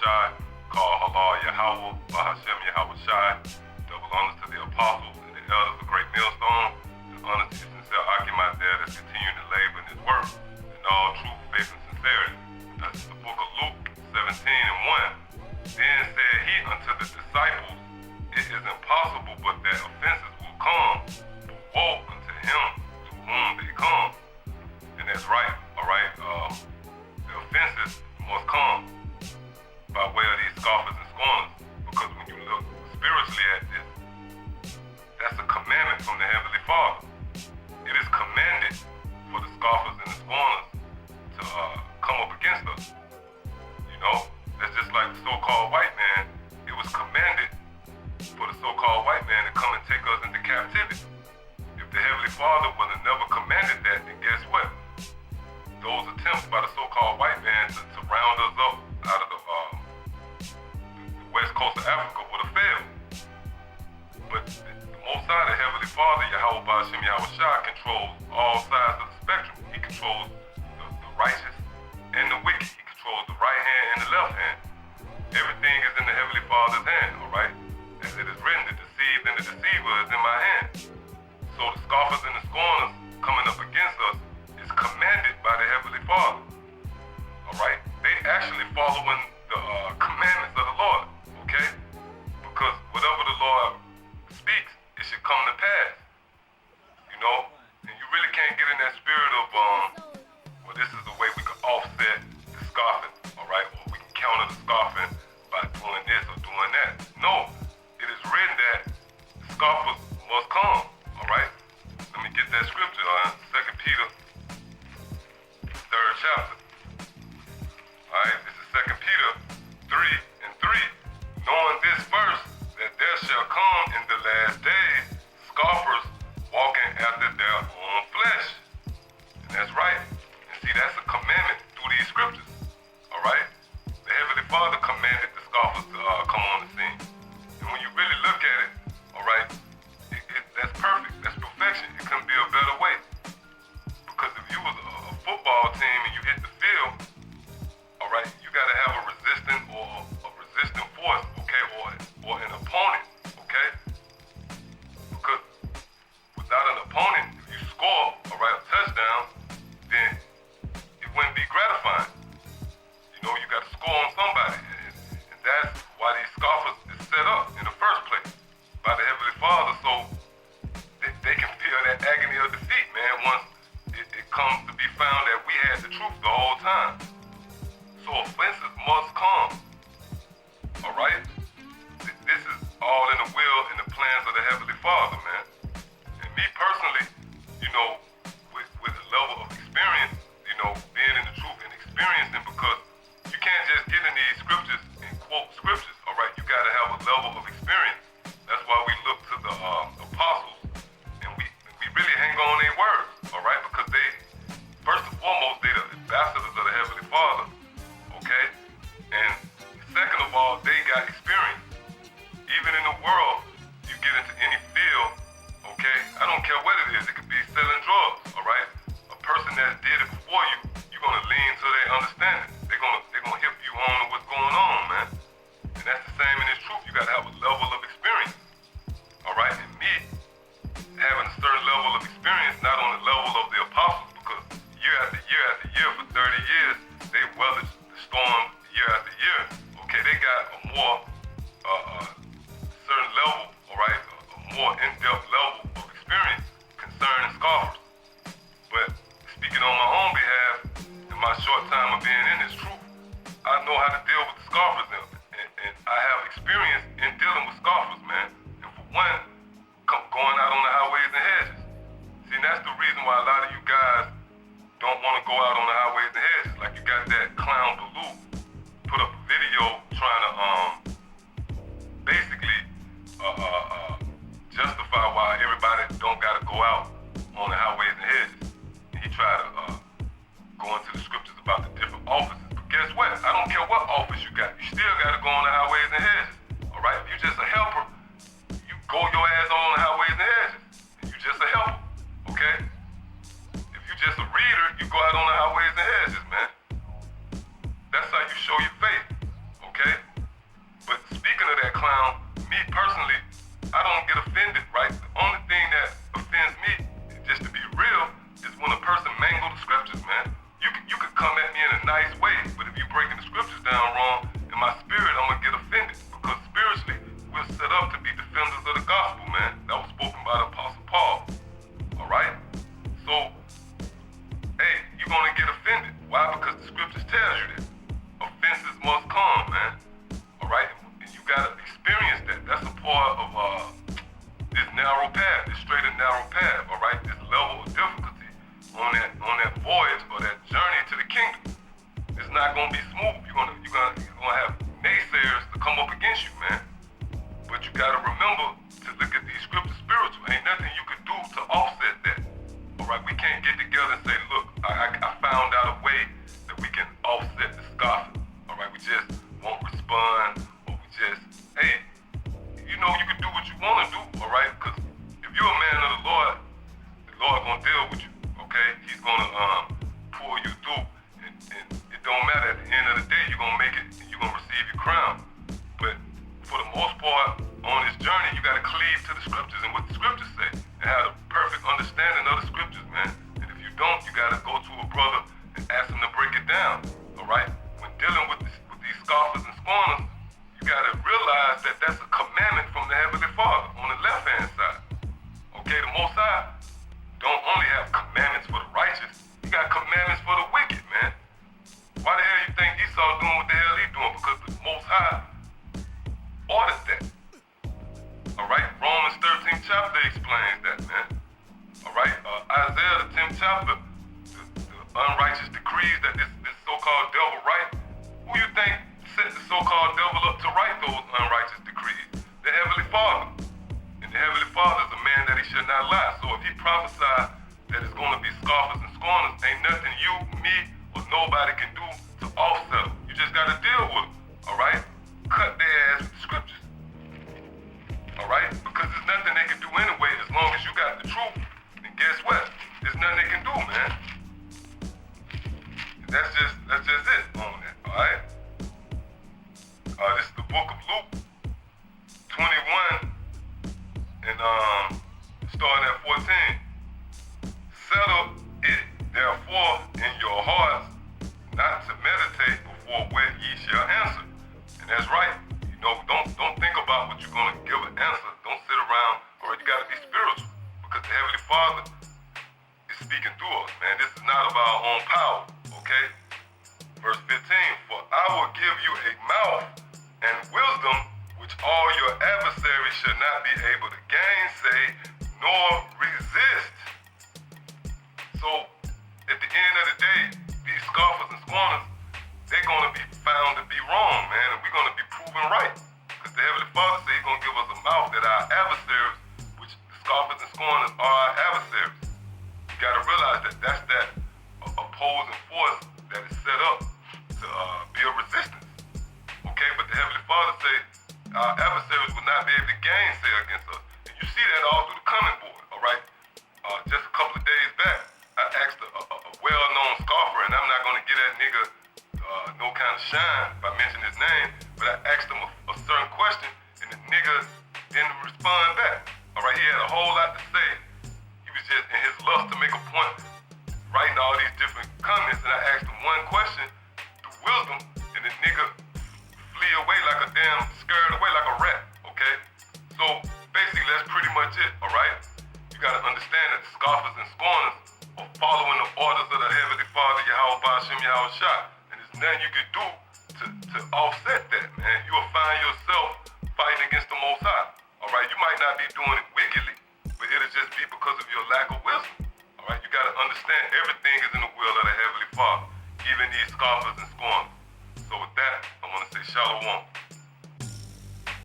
Shai, called Halal Yahweh, Bahashem Yahweh Shai. Double honors to the apostles and the elders of Great Millstone. And honors to the sincere Achaemenid there that's continuing to labor in his work in all truth, faith, and sincerity. That's the book of Luke 17:1. Then said he unto the disciples, it is impossible but that offenses will come, but woe unto him to whom they come. And that's right, all right? The offenses must come by way of these scoffers and scorners, because when you look spiritually at this, that's a commandment from the Heavenly Father. It is commanded for the scoffers and the scorners to come up against us. You know, that's just like the so-called white man. It was commanded for the so-called white man to come and take us into captivity. If the Heavenly Father would have never commanded that, then guess what? Those attempts by the so-called white man to round us up out of the west coast of Africa would have failed. But the Most High, the Heavenly Father, Yahweh Bahashem Yahweh Shai, controls all sides of the spectrum. He controls the righteous and the wicked. He controls the right hand and the left hand. Everything is in the Heavenly Father's hand, all right? As it is written, the deceived and the deceiver is in my hand. So the scoffers and the scorners coming up against us is commanded by the Heavenly Father, all right? They actually following the commandments of the Lord, okay? Because whatever the Lord speaks, it should come to pass, you know? And you really can't get in that spirit of, well, this is the way we can offset the scoffing, all right? Or we can counter the scoffing by doing this or doing that. No, it is written that the scoffers must come, all right? Let me get that scripture, 2 Peter, 3rd chapter. All right, this is 2 Peter 3:3. Knowing this first, that there shall come in the last days scoffers walking after their own flesh. And that's right. And see, that's a commandment through these scriptures. All right? The Heavenly Father commanded the scoffers to come on the scene. And when you really look at it, all right, that's perfect. That's perfection. It couldn't be a better way. Because if you was a football team and you hit the field, all right, you got to have a resistant force, okay, or an opponent, okay? Because without an opponent, if you score, all right, a touchdown, then it wouldn't be gratifying. You know, you got to score on somebody, and that's why these scoffers is set up in the first place by the Heavenly Father, so they can feel that agony of defeat, man, once it comes to be found that we had the truth the whole time. So offenses must come, all right? This is all in the will and the plans of the Heavenly Father, man. And me personally, you know, with a level of experience, you know, being in the truth and experiencing, because you can't just get in these scriptures and quote scriptures, all right? You got to have a level of experience. That's why we look to the apostles, and we really hang on their words, all right? Because they, first and foremost, they're the ambassadors of the Heavenly Father, okay? And second of all, they got experience. Even in the world, you get into any field, okay? I don't care what it is. It could be selling drugs, all right? A person that did it before you, you're gonna lean to their understanding. They're gonna hip you on to what's going on, man. And that's the same in this truth. You gotta have a level of experience, all right? And me having a certain level of experience, not on the level of the apostles, because year after year after year for 30 years, they weathered the storm year after year. Okay, they got a more certain level, all right, a more in-depth level of experience concerning scoffers. But speaking on my own behalf, in my short time of being in this truth, I know how to deal with the scoffers, and I have experience in dealing with scoffers, man. And for one, going out on the highways and hedges. See, that's the reason why a lot of you guys don't want to go out on the highways and hedges. Like you got that clown Baloo put up a video trying to basically justify why everybody don't gotta go out on the highways and hedges. And he tried to go into the scriptures about the different offices. But guess what? I don't care what office you got. You still gotta go on the highways and hedges. All right? If you're just a helper, you go your ass on the highways and hedges. You're just a helper. Okay? If you're just a reader, you go out on the highways and hedges, man. That's how you show your faith. Okay? sound wrong, in my spirit, I'm gonna get offended. Because spiritually, we're set up to be defenders of the gospel, man. That was spoken by the Apostle Paul. Alright? So, hey, you're gonna get offended. Why? Because the scriptures tells you that. Offenses must come, man. Alright? And you gotta experience that. That's a part of this narrow path, this straight and narrow path, alright? This level of difficulty on that voyage or that journey to the kingdom. It's not gonna be smooth. You're gonna have naysayers to come up against you, man. But you gotta remember to look at these scriptures spiritual. Ain't nothing you can do to offset that. Alright, we can't get together and say, look, I found out a way that we can offset the scoffing. Alright, we just won't respond, or we just, hey, you know, you can do what you wanna do, alright? Because if you're a man of the Lord gonna deal with you, okay? He's gonna pull you through, and it don't matter. At the end of the day, you're gonna make it, and you're gonna receive your crown. But for the most part, on this journey, you gotta cleave to the scriptures and what the scriptures say, and have a perfect understanding of the scriptures, man. And if you don't, you gotta go to a brother and ask him to break it down, alright? When dealing with these scoffers and scorners, you gotta realize that that's a commandment from the Heavenly Father on the left-hand side. Okay, the Most High don't only have commandments for the righteous, he got commandments for the wicked, man. Why the hell you think Esau doing what the hell he doing? Because the Most High ordered that. Alright, Romans 13th chapter explains that, man. Alright, Isaiah the 10th chapter, the unrighteous decrees that this so-called devil write. Who you think set the so-called devil up to write those unrighteous decrees? The Heavenly Father. And the Heavenly Father is a man that he should not lie. So if he prophesied that it's going to be scoffers and scorners, ain't nothing you, me, or nobody can do to offset them. You just got to deal with them, alright? Cut their ass with the scriptures, alright? Because there's nothing they can do anyway as long as you got the truth. And guess what? There's nothing they can do, man. And that's just it on that, alright? This is the book of Luke 21 and starting at 14. Settle it therefore in your hearts not to meditate before what ye shall answer. And that's right. You know, don't think about what you're gonna give an answer. Don't sit around, or you gotta be spiritual. Because the Heavenly Father is speaking through us, man. This is not of our own power, okay? Verse 15, for I will give you a mouth and wisdom which all your adversaries should not be able to gainsay nor resist. So, at the end of the day, these scoffers and scorners, they're going to be found to be wrong, man, and we're going to be proven right. Because the Heavenly Father said he's going to give us a mouth that our adversaries, which the scoffers and scorners are our adversaries. You got to realize that that's that opposing force that is set up to be a resistance. Okay, but the Heavenly Father said our adversaries will not be able to gainsay against us. And you see that all through the comment board, all right? Just a couple of days back, I asked a well-known scoffer, and I'm not going to give that nigga no kind of shine by mentioning his name, but I asked him a certain question, and the nigga didn't respond back. All right, he had a whole lot to say. He was just in his lust to make a point, writing all these different comments, and I asked him one question through wisdom, and the nigga flee away like a damn, scared away like a rat, okay? So basically, that's pretty much it, all right? You gotta understand that the scoffers and scorners are following the orders of the Heavenly Father, Yahweh Ba'Shem Yahweh Shah. And there's nothing you can do to offset that, man. You'll find yourself fighting against the Most High, all right? You might not be doing it wickedly, but it'll just be because of your lack of wisdom, all right? You gotta understand everything is in the will of the Heavenly Father, even these scoffers and scorners. So with that, I'm gonna say shalom.